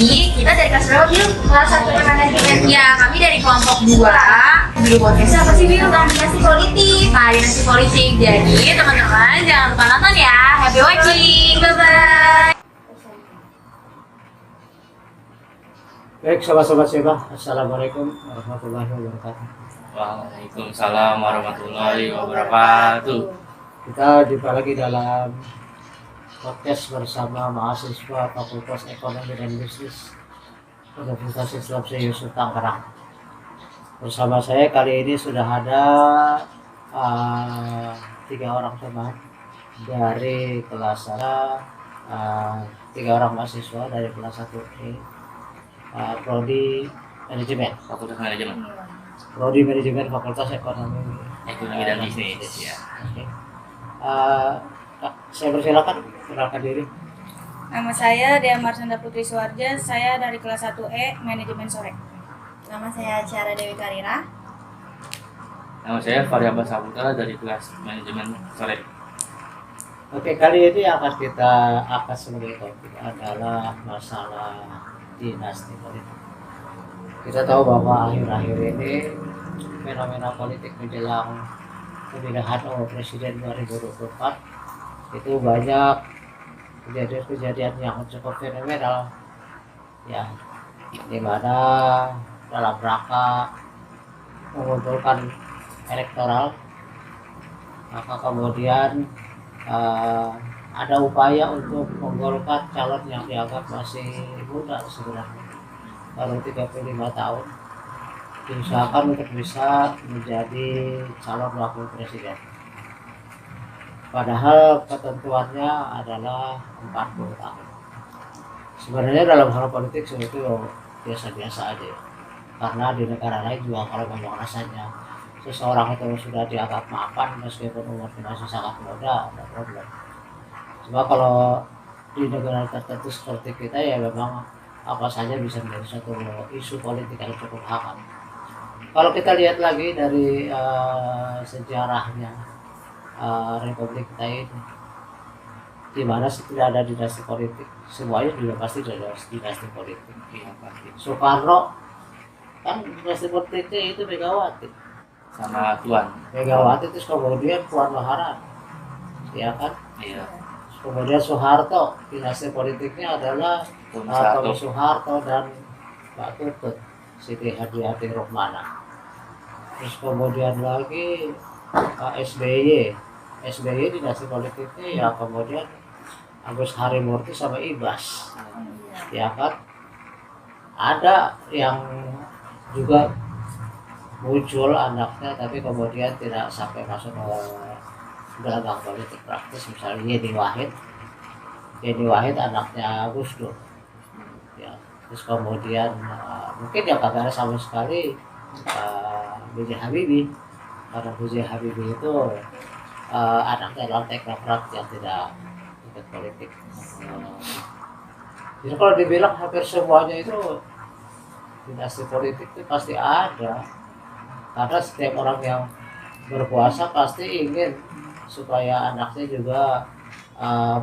Jadi kita dari kelas berapa, Bil? Kelas 1 manajemen. Ya, kami dari kelompok 2. Dulu podcastnya apa sih, Bil? Tentang dinasti politik. Nah, dinasti politik. Jadi teman-teman jangan lupa nonton ya. Happy watching. Bye-bye. Baik, sobat-sobat Seba, Assalamualaikum warahmatullahi wabarakatuh. Waalaikumsalam warahmatullahi wabarakatuh. Kita jumpa lagi dalam podcast bersama mahasiswa Fakultas Ekonomi dan Bisnis Universitas Islam Yusuf Tangerang. Bersama saya kali ini sudah ada 3 orang teman dari kelas 3 orang mahasiswa dari kelas 1E. Prodi Manajemen, Fakultas Manajemen, Prodi Manajemen Fakultas Ekonomi dan Bisnis. Ya. Oke. Saya persilakan kenalkan diri. Nama saya Dea Marsanda Putri Suwarja, saya dari kelas 1E Manajemen Sore. Nama saya Ciara Dewi Karira. Nama saya Faria Basaputra dari kelas Manajemen Sore. Oke, kali ini yang akan kita angkat sebagai topik adalah masalah dinasti politik. Kita tahu bahwa akhir-akhir ini fenomena politik menjelang pemilihan presiden 2024 itu banyak kejadian-kejadian yang cukup fenomenal, ya, di mana dalam rangka mengumpulkan elektoral, maka kemudian ada upaya untuk menggolkan calon yang dianggap masih muda sebenarnya, baru 35 tahun, diusahakan untuk bisa menjadi calon wakil presiden. Padahal ketentuannya adalah 40 tahun. Sebenarnya dalam hal politik itu biasa-biasa aja, karena di negara lain juga kalau memang rasanya seseorang itu sudah dianggap mapan meskipun umurnya masih sangat muda, ada problem. Cuma kalau di negara tertentu seperti kita ya memang apa saja bisa menjadi satu isu politik yang cukup hangat. Kalau kita lihat lagi dari sejarahnya Republik kita ini, di mana tidak ada dinasti politik, semuanya juga pasti ada dinasti politik. Soekarno kan dinasti politiknya itu Megawati Sama Tuan. Megawati, terus kemudian Puan Maharani, ya kan? Iya. Kemudian Soeharto, dinasti politiknya adalah Tommy Soeharto dan Mbak Tutut, Siti Hadiati Rukmana. Terus kemudian lagi SBY dinasti politiknya ya kemudian Agus Harimurti sama Ibas, ya kan? Ada yang juga muncul anaknya tapi kemudian tidak sampai masuk ke gelanggang politik praktis, misalnya Yeni Wahid anaknya Gus Dur, ya. Terus kemudian mungkin yang kagak ada sama sekali B.J. Habibie, karena B.J. Habibie itu anaknya adalah teknokrat yang tidak ikut politik. Jadi kalau dibilang hampir semuanya itu dinasti politik itu pasti ada, karena setiap orang yang berkuasa pasti ingin supaya anaknya juga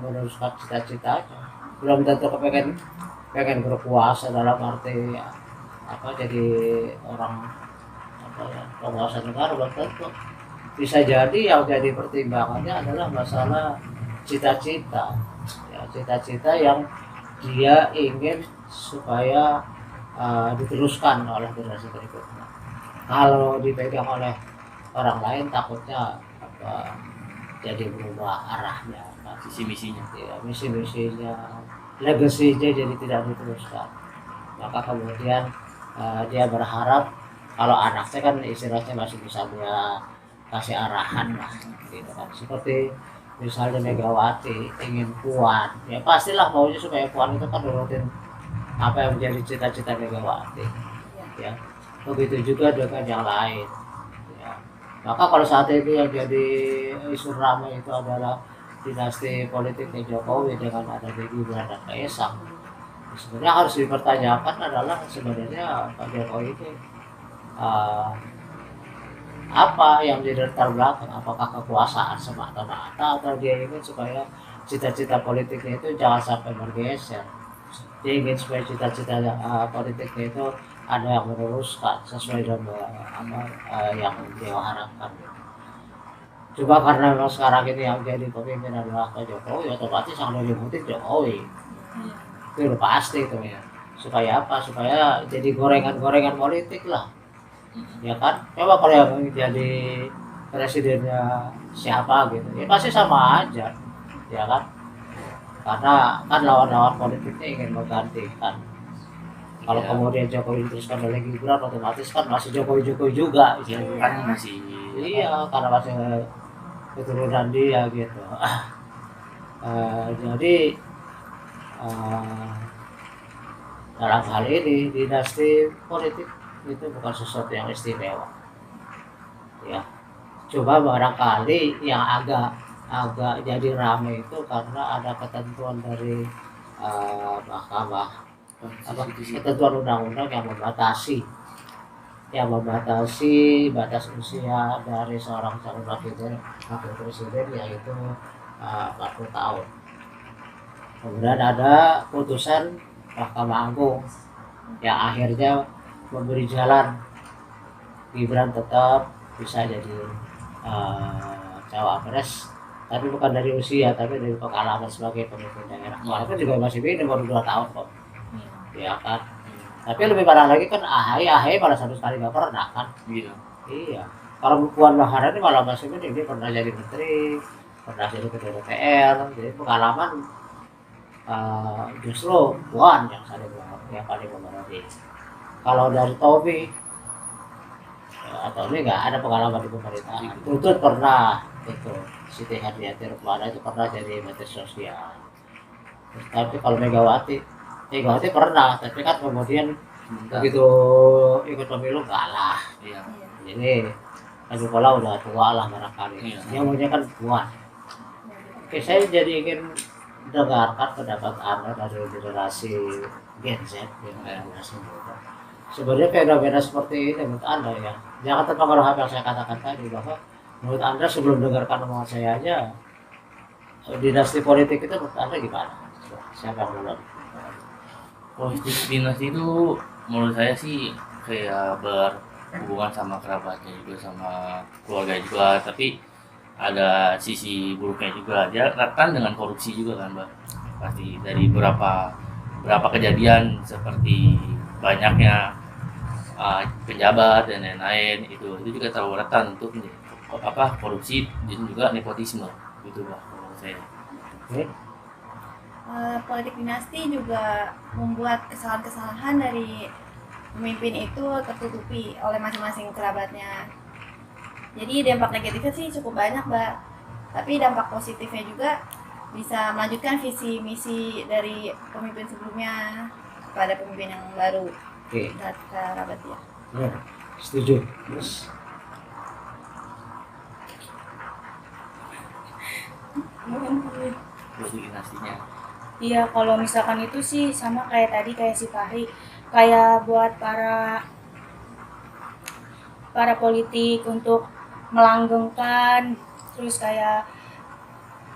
meneruskan cita-citanya. Belum tentu pengen berkuasa dalam arti jadi orang penguasa negara, belum tentu. Bisa jadi yang jadi pertimbangannya adalah masalah cita-cita, ya, cita-cita yang dia ingin supaya diteruskan oleh generasi berikutnya. Kalau dipegang oleh orang lain takutnya jadi berubah arahnya, Visi misinya. ya, misi-misinya, legasinya jadi tidak diteruskan. Maka kemudian dia berharap kalau anaknya kan istilahnya masih bisa dia kasih arahan lah, gitu kan. Seperti misalnya Megawati ingin Puan, ya pastilah maunya supaya Puan itu kan nurutin apa yang menjadi cita-cita Megawati, ya. Begitu juga dengan yang lain, ya. Maka kalau saat ini yang jadi isu ramai itu adalah dinasti politiknya Jokowi dengan ada Gibran dan Kaisang. Sebenarnya harus dipertanyakan adalah sebenarnya Pak Jokowi itu apa yang jadi latar belakang, apakah kekuasaan semata-mata atau dia ingin supaya cita-cita politiknya itu jangan sampai bergeser. dia ingin supaya cita-cita politiknya itu ada yang meneruskan sesuai dengan yang dia harapkan. Cuma karena memang sekarang ini yang jadi pemimpin adalah Pak Jokowi, otomatis yang diikuti Jokowi. Itu udah pasti itu ya. Supaya apa? Supaya jadi gorengan-gorengan politik lah. Ya kan? Coba kalau yang jadi presidennya siapa gitu, ya pasti sama aja. Ya kan? Karena kan lawan-lawan politiknya ingin menggantikan. Kalau Iya. kemudian Jokowi diteruskan oleh Gibran, otomatis kan masih Jokowi juga. Kan masih Iya, karena masih keturunan dia gitu. Jadi dalam hal ini dinasti politik itu bukan sesuatu yang istimewa. Ya, coba barangkali yang agak jadi ramai itu karena ada ketentuan dari mahkamah ketentuan undang-undang yang membatasi batas usia dari seorang calon wakil presiden yaitu 40 tahun. Kemudian ada putusan Mahkamah Agung yang akhirnya memberi jalan Gibran tetap bisa jadi cawapres, tapi bukan dari usia tapi dari pengalaman sebagai pemimpin daerah. Walaupun juga masih minim, baru 2 tahun kok. Ya kan. Tapi lebih parah lagi kan AHY malah sama sekali nggak pernah kan. gitu. Iya. Kalau Puan Maharani malah masih minim, dia pernah jadi menteri, pernah jadi ketua DPR, jadi pengalaman justru Puan yang paling memenuhi. Kalau dari Tommy atau ini nggak ada pengalaman di pemerintahan. Tutut pernah, Siti Hadiyati Rukmana itu pernah jadi menteri sosial. Tapi kalau Megawati pernah, tapi kan kemudian begitu ikut pemilu kalah. Iya. Jadi Lagipula udah tua lah barangkali. Iya. Yang maunya kan Puan. Oke, saya jadi ingin dengarkan pendapat Anda dari generasi Gen Z, generasi muda. Sebenarnya fenomena seperti ini menurut Anda ya, jangan terpengaruh apa yang saya katakan tadi, bahwa menurut Anda sebelum dengarkan omongan saya aja, dinasti politik itu menurut Anda gimana? Siapa yang mulai? Politik dinasti itu menurut saya sih kayak berhubungan sama kerabatnya juga, sama keluarga juga, tapi ada sisi buruknya juga. Dia rentan dengan korupsi juga kan, Mbak. Pasti dari berapa kejadian seperti banyaknya pejabat dan lain-lain, itu juga terlalu rentan untuk korupsi dan juga nepotisme gitu, Mbak, menurut saya. Politik dinasti juga membuat kesalahan-kesalahan dari pemimpin itu tertutupi oleh masing-masing kerabatnya. Jadi dampak negatifnya sih cukup banyak, Mbak. Tapi dampak positifnya juga bisa melanjutkan visi misi dari pemimpin sebelumnya kepada pemimpin yang baru. Oke, Kerabatnya. ya, setuju. Terus Politik dinastinya. Iya, kalau misalkan itu sih sama kayak tadi, kayak si Fahri, kayak buat para politik untuk melanggengkan, terus kayak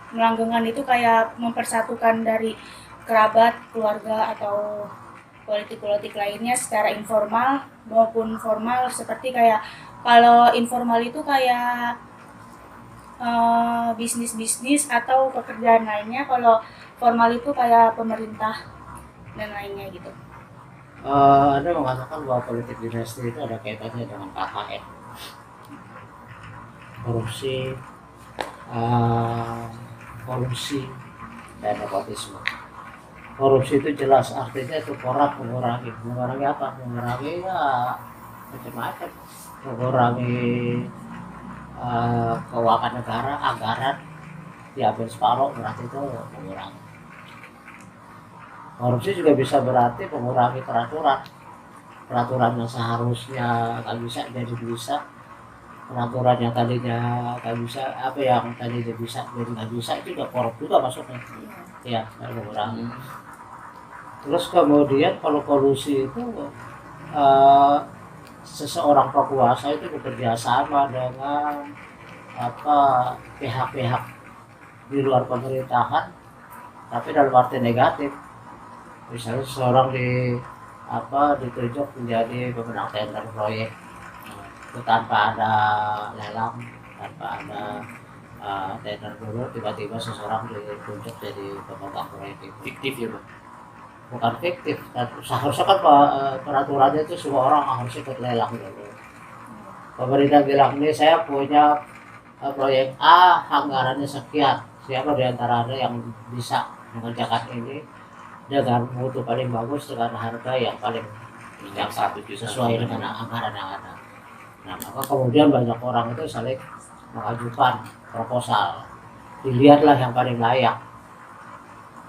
melanggengkan itu kayak mempersatukan dari kerabat, keluarga, atau politik-politik lainnya secara informal maupun formal. Seperti kayak kalau informal itu kayak bisnis-bisnis atau pekerjaan lainnya, kalau formal itu kayak pemerintah dan lainnya gitu. Anda mengatakan bahwa politik dinasti itu ada kaitannya dengan KKN, korupsi dan nepotisme. Korupsi itu jelas artinya itu mengurangi apa? Mengurangi ya macam-macam, mengurangi keuangan negara, anggaran diambil separuh, berarti itu mengurangi. Korupsi juga bisa berarti mengurangi peraturan yang seharusnya nggak bisa jadi bisa, peraturan yang tadinya nggak bisa, apa yang tadinya bisa jadi nggak bisa, itu juga korup juga masuknya. Ya, mengurangi. Terus kemudian kalau kolusi itu seseorang penguasa itu bekerja sama dengan pihak-pihak di luar pemerintahan, tapi dalam arti negatif. Misalnya seseorang ditunjuk menjadi pemenang tender proyek itu tanpa ada lelang, tanpa ada tender dulu, tiba-tiba seseorang ditunjuk jadi pemegang proyek itu. Fiktif ya Pak? Bukan fiktif, seharusnya kan peraturannya itu semua orang harus ikut lelang dulu. Pemerintah bilang ini saya punya proyek A, anggarannya sekian, siapa di antara Anda yang bisa mengerjakan ini dengan mutu paling bagus dengan harga yang paling Yang 1 juta sesuai dengan anggaran yang ada. Nah, maka kemudian banyak orang itu saling mengajukan proposal, dilihatlah yang paling layak,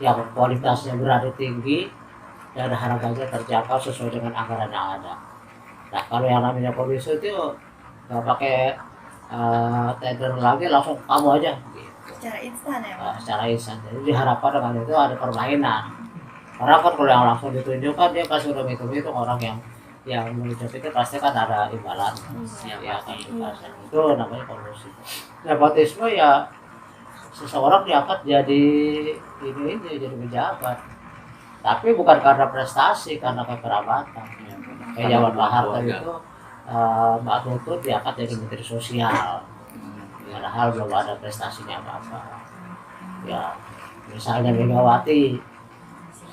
yang kualitasnya berada tinggi dan harganya terjangkau sesuai dengan anggaran yang ada. Nah, kalau yang namanya komisi itu nggak pakai tender lagi, langsung kamu aja gitu. Secara instan ya Pak? Secara instan. Jadi diharapkan dengan itu ada permainan. Karena kan kalau yang langsung ditunjuk kan dia pasti udah hitung-hitung orang yang menunjuk itu pasti kan ada imbalan. Ya kan itu namanya kolusi. Nepotisme ya seseorang diangkat jadi jadi pejabat. Tapi bukan karena prestasi, karena kekerabatan. Kayak zaman Pak Harto itu Mbak Tutut diangkat jadi menteri sosial. Padahal belum ada prestasinya apa-apa. Ya, misalnya Megawati,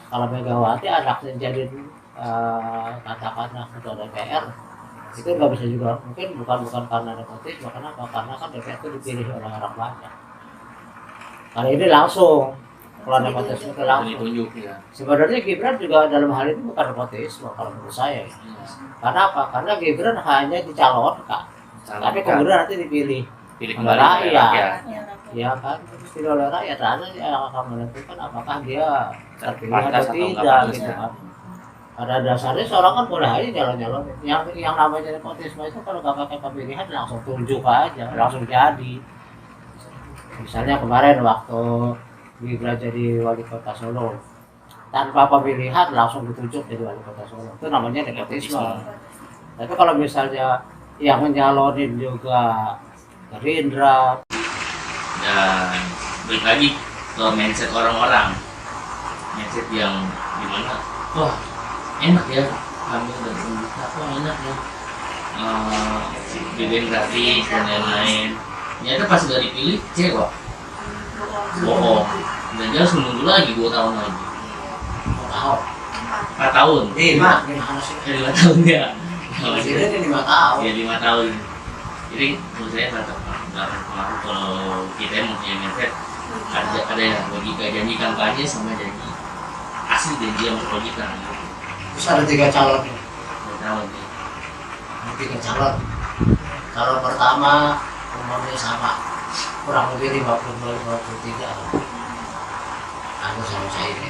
kalau Megawati anaknya jadi katakanlah ketua DPR, itu nggak bisa juga, mungkin bukan karena nepotisme, kenapa? Karena kan DPR itu dipilih oleh orang banyak. Kali ini langsung, kalau nepotisme itu langsung. Ditunjuk ya. Sebenarnya Gibran juga dalam hal ini bukan nepotisme kalau menurut saya. Karena apa? Karena Gibran hanya dicalonkan, tapi kemudian nanti dipilih pilih oleh kembali ke rakyat. rakyat. Ya kan, dipilih oleh rakyat, rakyat yang akan menentukan apakah dia terpilih Pantas atau atau enggak tidak pantas, gitu ya. kan. Pada dasarnya seorang kan boleh aja nyalon-nyalon. Yang namanya nepotisme itu kalau nggak pakai pemilihan langsung tunjuk aja, langsung jadi. Misalnya kemarin waktu Gibran jadi wali kota Solo, tanpa pemilihan langsung ditunjuk jadi wali kota Solo, itu namanya nepotisme. Tapi kalau misalnya yang menyalonin juga Gerindra, Dan balik lagi ke mindset orang-orang, mindset yang dimana wah enak ya kami udah berbuka, wah enak ya BBM gratis dan lain-lain. Ternyata pas udah dipilih kecewa, bohong, dan dia harus menunggu lagi 2 tahun lagi, 4 tahun, 5 tahun ya, Presiden 5 tahun. ya 5 tahun. Jadi menurut saya tetap nggak pengaruh kalau kita mempunyai mindset ada yang logika janji kampanye sama janji asli janji yang berlogika gitu. Terus ada 3 calon, 2 tahun ya. ada 3 calon. Calon pertama umurnya sama, kurang lebih 52-53. Aku sama saya ini.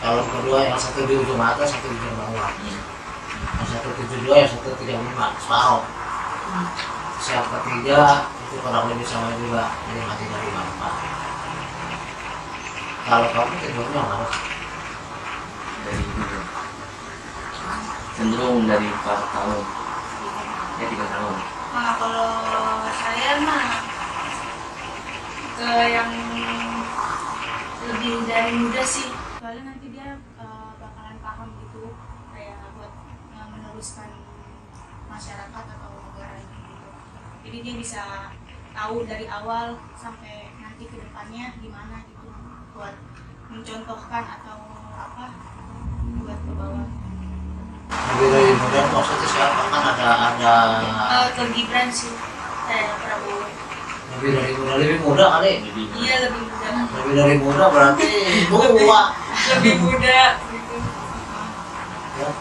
Calon kedua yang satu di ujung atas, satu di ujung bawah. Yang satu 72, yang satu 35, separuh. Yang ketiga itu kurang lebih sama juga, 53-54. Kalau kamu cenderungnya mana? Dari itu cenderung dari 4 tahun ya 3 tahun. Nah, kalau saya mah ke yang lebih dari muda sih. Soalnya nanti dia bakalan paham gitu, kayak buat meneruskan masyarakat atau negara gitu. Jadi dia bisa tahu dari awal sampai nanti ke depannya gimana gitu, buat mencontohkan atau apa buat ke bawah. Lebih dari muda maksudnya siapa? Kan ada Ke Gibran sih, kayak Prabowo. lebih muda kali. Jadi Iya, lebih muda. Lebih dari muda berarti tua. Lebih muda gitu. Ya.